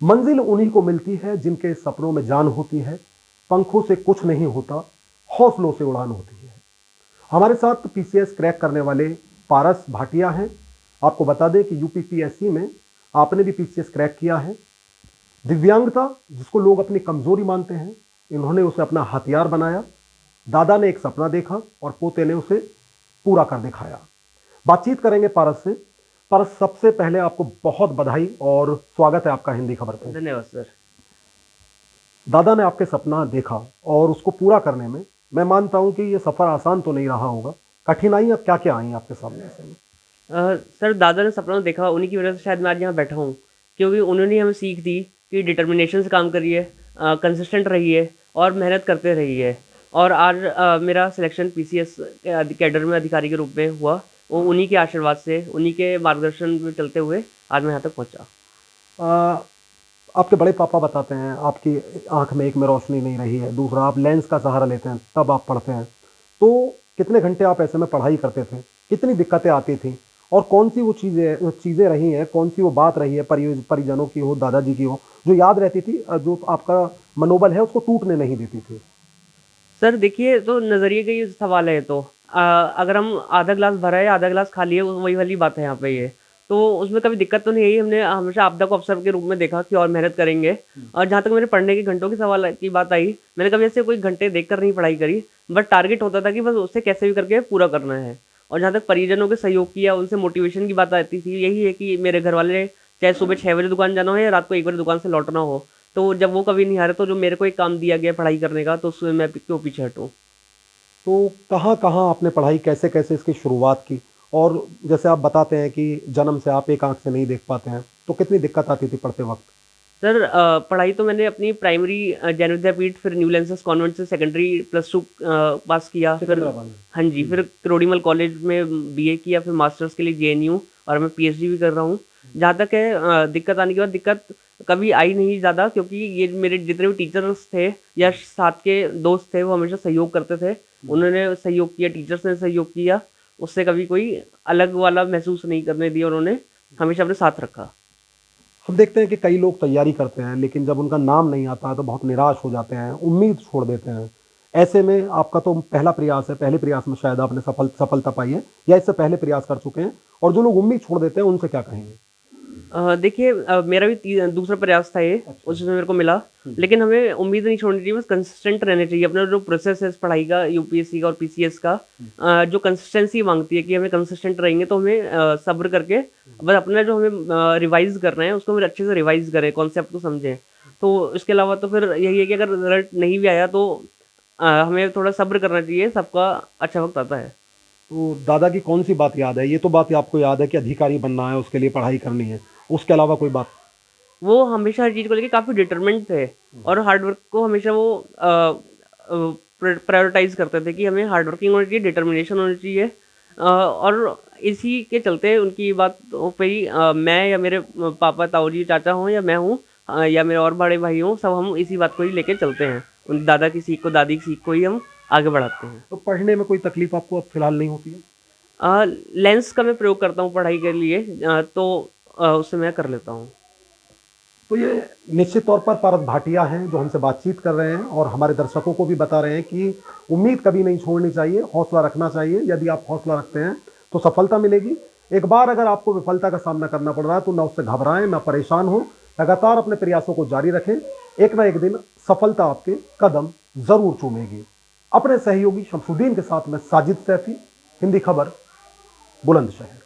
मंजिल उन्हीं को मिलती है जिनके सपनों में जान होती है, पंखों से कुछ नहीं होता, हौसलों से उड़ान होती है। हमारे साथ पीसीएस क्रैक करने वाले पारस भाटिया हैं। आपको बता दें कि यूपीपीएससी में आपने भी पीसीएस क्रैक किया है। दिव्यांगता जिसको लोग अपनी कमजोरी मानते हैं, इन्होंने उसे अपना हथियार बनाया। दादा ने एक सपना देखा और पोते ने उसे पूरा कर दिखाया। बातचीत करेंगे पारस से। पारस, सबसे पहले आपको बहुत बधाई और स्वागत है आपका हिंदी खबर पे। धन्यवाद सर। दादा ने आपके सपना देखा और उसको पूरा करने में मैं मानता हूं कि ये सफर आसान तो नहीं रहा होगा। कठिनाइयां क्या क्या आई आपके सामने ऐसे में? सर, दादा ने सपना देखा, उन्हीं की वजह से शायद मैं आज यहाँ बैठा हूँ, क्योंकि उन्होंने हमें सीख दी कि डिटर्मिनेशन से काम करिए, कंसिस्टेंट रहिए और मेहनत करते रहिए। और आज मेरा सिलेक्शन पीसीएस कैडर में अधिकारी के रूप में हुआ, वो उन्हीं के आशीर्वाद से, उन्हीं के मार्गदर्शन में चलते हुए आज मैं यहाँ तक पहुँचा। आपके बड़े पापा बताते हैं आपकी आंख में एक में रोशनी नहीं रही है, दूसरा आप लेंस का सहारा लेते हैं तब आप पढ़ते हैं। तो कितने घंटे आप ऐसे में पढ़ाई करते थे, कितनी दिक्कतें आती थी और कौन सी वो चीज़ें रही हैं, कौन सी वो बात रही है परिजनों की हो, दादाजी की हो, जो याद रहती थी, जो आपका मनोबल है उसको टूटने नहीं देती थी? सर देखिए, तो नज़रिए का ही सवाल है। तो अगर हम आधा ग्लास भरा है, आधा ग्लास खाली है, वही वाली बात है यहाँ पे ये। तो उसमें कभी दिक्कत तो नहीं आई। हमने हमेशा आपदा को अवसर के रूप में देखा कि और मेहनत करेंगे। और जहाँ तक मेरे पढ़ने के घंटों की सवाल की बात आई, मैंने कभी ऐसे कोई घंटे देखकर नहीं पढ़ाई करी, बट टारगेट होता था कि बस उससे कैसे भी करके पूरा करना है। और जहाँ तक परिजनों के सहयोग की या उनसे मोटिवेशन की बात आती थी, यही है कि मेरे घर वाले चाहे सुबह 6 बजे दुकान जाना हो या रात को 1 बजे दुकान से लौटना हो, तो जब वो कभी नहीं आ रहे, तो जो मेरे को एक काम दिया गया पढ़ाई करने का, तो उसमें मैं क्यों पीछे हटूँ। तो कहाँ कहाँ आपने पढ़ाई, कैसे कैसे इसकी शुरुआत की? और जैसे आप बताते हैं कि जन्म से आप एक आंख से नहीं देख पाते हैं, तो कितनी दिक्कत आती थी पढ़ते वक्त? सर, पढ़ाई तो मैंने अपनी प्राइमरी जैन विद्यापीठ, फिर न्यू लेंसेज कॉन्वेंट से सेकेंडरी +2 पास किया। फिर सिकंदराबाद में? हाँ जी, फिर क्रोडीमल कॉलेज में बीए किया, फिर मास्टर्स के लिए जेएनयू, और मैं पीएचडी भी कर रहा हूँ। जहाँ तक है दिक्कत आने के बाद, दिक्कत कभी आई नहीं ज़्यादा, क्योंकि ये मेरे जितने भी टीचर्स थे या साथ के दोस्त थे, वो हमेशा सहयोग करते थे। उन्होंने सहयोग किया, टीचर्स ने सहयोग किया, उससे कभी कोई अलग वाला महसूस नहीं करने दिया। उन्होंने हमेशा अपने साथ रखा। हम देखते हैं कि कई लोग तैयारी करते हैं लेकिन जब उनका नाम नहीं आता है तो बहुत निराश हो जाते हैं, उम्मीद छोड़ देते हैं। ऐसे में आपका तो पहला प्रयास है, पहले प्रयास में शायद आपने सफलता पाई है या इससे पहले प्रयास कर चुके हैं, और जो लोग उम्मीद छोड़ देते हैं उनसे क्या कहेंगे? देखिए, मेरा भी दूसरा प्रयास था ये। अच्छा। उसमें मेरे को मिला, लेकिन हमें उम्मीद नहीं छोड़नी चाहिए, बस कंसिस्टेंट रहने चाहिए। अपना जो प्रोसेस है इस पढ़ाई का, यूपीएससी का और पीसीएस का, जो कंसिस्टेंसी मांगती है कि हमें कंसिस्टेंट रहेंगे, तो हमें सब्र करके बस अपना जो हमें रिवाइज करना है उसको हमें अच्छे से रिवाइज करें, कॉन्सेप्ट को समझें। तो इसके अलावा तो फिर यही है कि अगर रिजल्ट नहीं भी आया तो हमें थोड़ा सब्र करना चाहिए, सबका अच्छा वक्त आता है। तो दादा की कौन सी बात याद है? ये तो बात आपको याद है कि अधिकारी बनना है, उसके लिए पढ़ाई करनी है, उसके अलावा कोई बात? वो हमेशा हर चीज़ को लेके काफ़ी डिटरमिन्ड थे और हार्ड वर्क को हमेशा वो प्रायोरिटाइज करते थे कि हमें हार्ड वर्किंग होनी चाहिए, डिटर्मिनेशन होनी चाहिए। और इसी के चलते उनकी बात पे ही मैं या मेरे पापा, ताऊजी, चाचा हों या मैं हूँ, या मेरे और बड़े भाई हों, सब हम इसी बात को ही लेके चलते हैं। उन दादा की सीख को, दादी की सीख को ही हम आगे बढ़ाते हैं। तो पढ़ने में कोई तकलीफ आपको अब फिलहाल नहीं होती है? लेंस का मैं प्रयोग करता हूँ पढ़ाई के लिए, तो उससे मैं कर लेता हूँ। तो ये निश्चित तौर पर पारस भाटिया हैं जो हमसे बातचीत कर रहे हैं और हमारे दर्शकों को भी बता रहे हैं कि उम्मीद कभी नहीं छोड़नी चाहिए, हौसला रखना चाहिए। यदि आप हौसला रखते हैं तो सफलता मिलेगी। एक बार अगर आपको विफलता का सामना करना पड़ रहा है तो ना उससे घबराएं, ना परेशान हो, लगातार अपने प्रयासों को जारी रखें। एक ना एक दिन सफलता आपके कदम जरूर चूमेगी। अपने सहयोगी शमसुद्दीन के साथ मैं साजिद सैफी, हिंदी खबर, बुलंदशहर।